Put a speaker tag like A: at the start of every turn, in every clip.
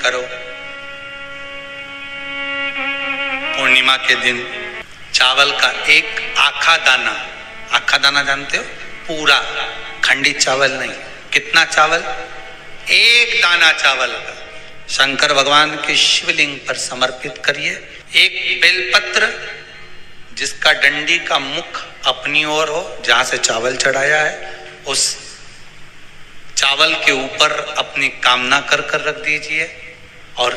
A: करो। पूर्णिमा के दिन चावल का एक आखा दाना जानते हो, पूरा खंडित चावल नहीं, कितना चावल, एक दाना चावल का शंकर भगवान के शिवलिंग पर समर्पित करिए। एक बेलपत्र जिसका डंडी का मुख अपनी ओर हो, जहां से चावल चढ़ाया है, उस चावल के ऊपर अपनी कामना कर रख दीजिए और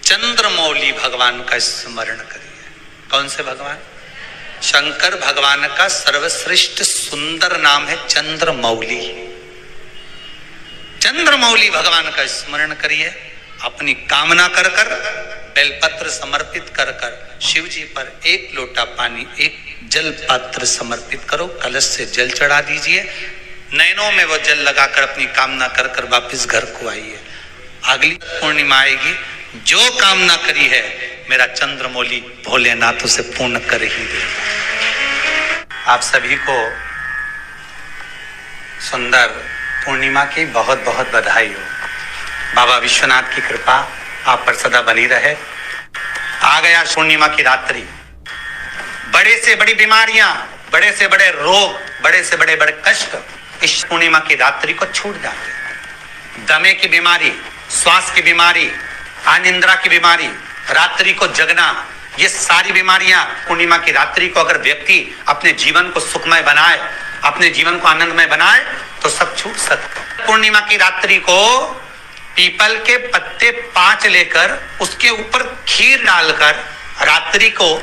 A: चंद्रमौली भगवान का स्मरण करिए। कौन से भगवान? शंकर भगवान का सर्वश्रेष्ठ सुंदर नाम है चंद्रमौली। चंद्रमौली भगवान का स्मरण करिए, अपनी कामना कर बेलपत्र समर्पित कर शिव जी पर एक लोटा पानी, एक जल पात्र समर्पित करो, कलश से जल चढ़ा दीजिए, नैनों में वो जल लगाकर अपनी कामना कर वापिस घर को आइए। अगली पूर्णिमा आएगी, जो कामना करी है मेरा चंद्रमौली भोलेनाथ उसे पूर्ण कर ही देगा। आप सभी को सुंदर पूर्णिमा की बहुत बहुत बधाई हो। बाबा विश्वनाथ की कृपा आप पर सदा बनी रहे। आ गया पूर्णिमा की रात्रि, बड़े से बड़ी बीमारियां, बड़े से बड़े रोग, बड़े से बड़े कष्ट इस पूर्णिमा की रात्रि को छूट जाते हैं। दमे की बीमारी, श्वास की बीमारी, अनिद्रा की बीमारी, रात्रि को जगना, ये सारी बीमारियां पूर्णिमा की रात्रि को अगर व्यक्ति अपने जीवन को सुखमय बनाए, अपने जीवन को आनंदमय बनाए तो सब छूट सकते। पूर्णिमा की रात्रि को पीपल के पत्ते 5 लेकर उसके ऊपर खीर डालकर रात्रि को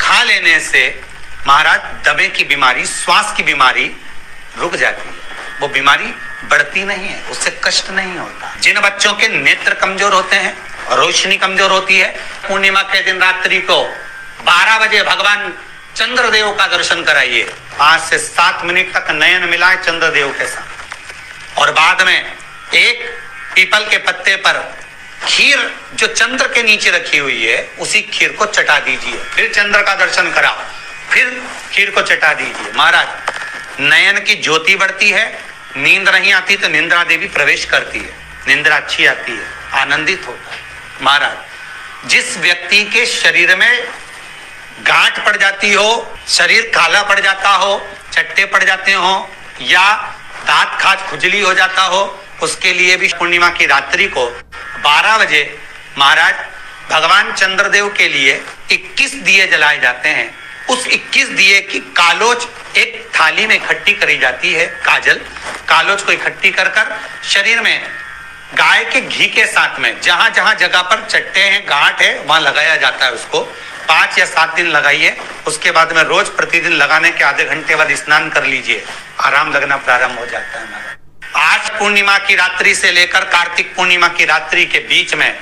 A: खा लेने से महाराज दमे की बीमारी, श्वास की बीमारी रुक जाती है। वो बीमारी बढ़ती नहीं है, उससे कष्ट नहीं होता। जिन बच्चों के नेत्र कमजोर होते हैं, रोशनी कमजोर होती है, पूर्णिमा के दिन रात्रि को 12 बजे भगवान चंद्रदेव का दर्शन कराइए। 5 से 7 मिनट तक नयन मिलाए चंद्रदेव के साथ और बाद में एक पीपल के पत्ते पर खीर जो चंद्र के नीचे रखी हुई है उसी खीर को चटा दीजिए। फिर चंद्र का दर्शन कराओ, फिर खीर को चटा दीजिए। महाराज नयन की ज्योति बढ़ती है, नींद नहीं आती तो निंद्रा देवी प्रवेश करती है, निंद्रा अच्छी आती है, आनंदित होता है। महाराज जिस व्यक्ति के शरीर में गांठ पड़ जाती हो, शरीर काला पड़ जाता हो, चट्टे पड़ जाते हो या दांत खाज खुजली हो जाता हो, उसके लिए भी पूर्णिमा की रात्रि को 12 बजे महाराज भगवान चंद्रदेव के लिए 21 दिए जलाए जाते हैं। उस 21 दिए की कालोच एक थाली में इकट्ठी करी जाती है। कालोच को इकट्ठी कर शरीर में गाय के घी के साथ में जहां जहां जगह पर चट्टे हैं, गांठ है, वहां लगाया जाता है। उसको 5 या 7 दिन लगाइए। उसके बाद में रोज प्रतिदिन लगाने के आधे घंटे बाद स्नान कर लीजिए, आराम लगना प्रारंभ हो जाता है। आज पूर्णिमा की रात्रि से लेकर कार्तिक पूर्णिमा की रात्रि के बीच में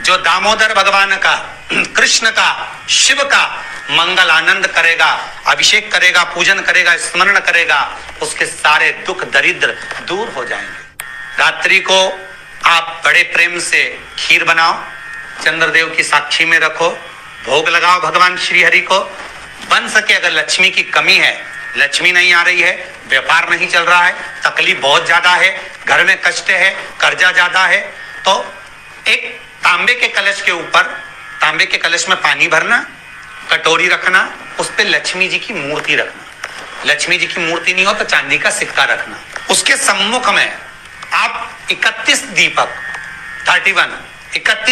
A: जो दामोदर भगवान का, कृष्ण का, शिव का मंगल आनंद करेगा, अभिषेक करेगा, पूजन करेगा, स्मरण करेगा, उसके सारे दुख दरिद्र दूर हो जाएंगे। रात्रि को आप बड़े प्रेम से खीर बनाओ, चंद्रदेव की साक्षी में रखो, भोग लगाओ भगवान श्री हरि को। बन सके अगर लक्ष्मी की कमी है, लक्ष्मी नहीं आ रही है, व्यापार नहीं चल रहा है, तकलीफ बहुत ज्यादा है, घर में कष्ट है, कर्जा ज्यादा है, तो एक तांबे के कलश के ऊपर, तांबे के कलश में पानी भरना, कटोरी रखना, उस पे लक्ष्मी जी की मूर्ति रखना। लक्ष्मी जी की मूर्ति नहीं हो तो चांदी का सिक्का रखना। उसके सम्मुख में आप 31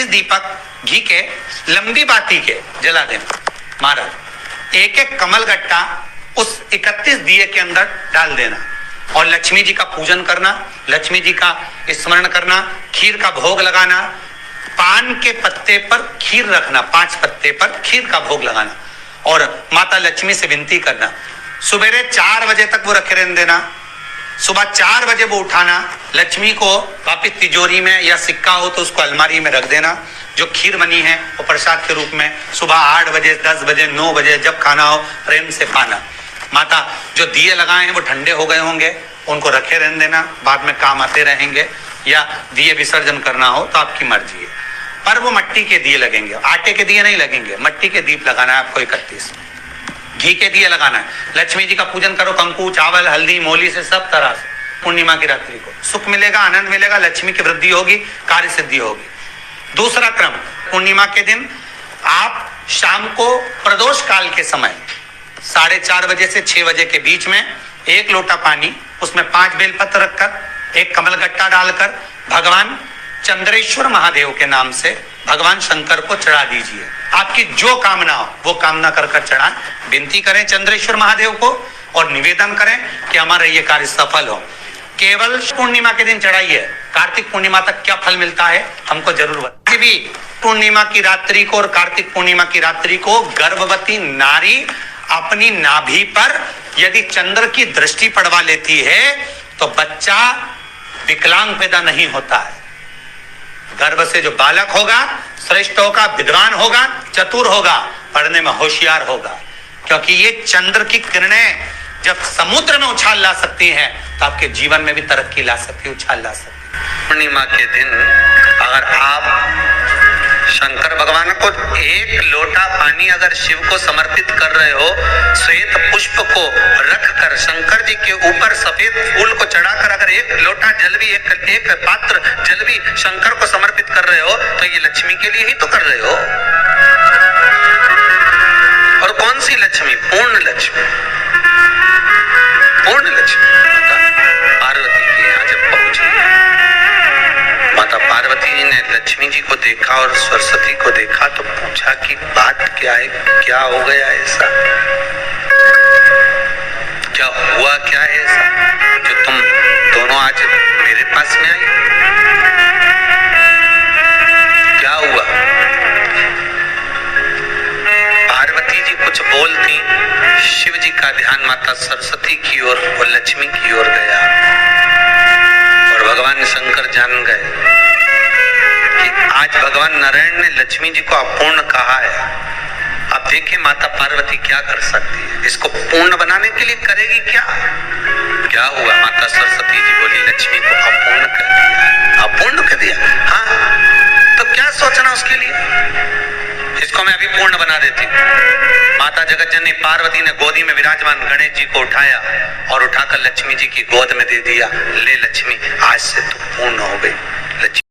A: दीपक घी के लंबी बाती के जला देना। महाराज एक एक कमल गट्टा उस 31 दिए के अंदर डाल देना और लक्ष्मी जी का पूजन करना, लक्ष्मी जी का स्मरण करना, खीर का भोग लगाना, पान के पत्ते पर खीर रखना, 5 पत्ते पर खीर का भोग लगाना और माता लक्ष्मी से विनती करना। सुबेरे 4 बजे तक वो रखे रहने देना, सुबह 4 बजे वो उठाना, लक्ष्मी को वापिस तिजोरी में या सिक्का हो तो उसको अलमारी में रख देना। जो खीर बनी है वो प्रसाद के रूप में सुबह 8 बजे, 10 बजे, 9 बजे जब खाना हो प्रेम से खाना। माता जो दिए लगाए हैं वो ठंडे हो गए होंगे, उनको रखे रहने देना, बाद में काम आते रहेंगे, या दिए विसर्जन करना हो तो आपकी मर्जी है। पर वो मिट्टी के दिए लगेंगे, आटे के दिए नहीं लगेंगे, मिट्टी के दीप लगाना है आपको। 31 घी के दिए लगाना है। लक्ष्मी जी का पूजन करो, कंकु, चावल, हल्दी, मोली से सब तरह से। पूर्णिमा की रात्रि को सुख मिलेगा, आनंद मिलेगा, लक्ष्मी की वृद्धि होगी, कार्य सिद्धि होगी। दूसरा क्रम, पूर्णिमा के दिन आप शाम को प्रदोष काल के समय 4:30 बजे से 6 बजे के बीच में 1 लोटा पानी, उसमें 5 बेलपत्र रखकर, 1 कमलगट्टा डालकर भगवान चंद्रेश्वर महादेव के नाम से भगवान शंकर को चढ़ा दीजिए। आपकी जो कामना हो वो कामना कर कर चढ़ाएं, विनती करें चंद्रेश्वर महादेव को और निवेदन करें कि हमारा ये कार्य सफल हो। केवल पूर्णिमा के दिन चढ़ाइए, कार्तिक पूर्णिमा तक क्या फल मिलता है हमको जरूर बताइए। भी पूर्णिमा की रात्रि को और कार्तिक पूर्णिमा की रात्रि को गर्भवती नारी अपनी नाभि पर यदि चंद्र की दृष्टि पड़वा लेती है तो बच्चा विकलांग पैदा नहीं होता है। गर्भ से जो बालक होगा श्रेष्ठ होगा, विद्वान होगा, चतुर होगा, पढ़ने में होशियार होगा, क्योंकि ये चंद्र की किरणें जब समुद्र में उछाल ला सकती हैं तो आपके जीवन में भी तरक्की ला सकती है, उछाल ला सकती है।
B: पूर्णिमा के दिन अगर आप शंकर भगवान को 1 लोटा पानी अगर शिव को समर्पित कर रहे हो, श्वेत पुष्प को रखकर शंकर जी के ऊपर सफेद फूल को चढ़ाकर अगर 1 लोटा जल भी, एक पात्र जल भी शंकर को समर्पित कर रहे हो तो ये लक्ष्मी के लिए ही तो कर रहे हो। और कौन सी लक्ष्मी? पूर्ण लक्ष्मी। पूर्ण लक्ष्मी पार्वती के यहाँ जब पहुंची, माता पार्वती जी ने लक्ष्मी जी को देखा और सरस्वती को देखा तो पूछा कि बात क्या है, क्या हो गया ऐसा, क्या हुआ, क्या है ऐसा जो तुम दोनों आज मेरे पास में आई? क्या हुआ? पार्वती जी कुछ बोलती, शिव जी का ध्यान माता सरस्वती की ओर और लक्ष्मी की ओर गया और भगवान शंकर जान गए कि आज भगवान नारायण ने लक्ष्मी जी को अपूर्ण कहा है। अब देखिए माता पार्वती क्या कर सकती है, इसको पूर्ण बनाने के लिए करेगी क्या? क्या हुआ? माता सरस्वती जी बोली लक्ष्मी को अपूर्ण कर दिया। अपूर्ण कर दिया? हाँ, तो क्या सोचना उसके लिए, इसको मैं अभी पूर्ण बना देती हूँ। माता जगत जननी पार्वती ने गोदी में विराजमान गणेश जी को उठाया और उठाकर लक्ष्मी जी की गोद में दे दिया। ले लक्ष्मी, आज से तू पूर्ण हो गई।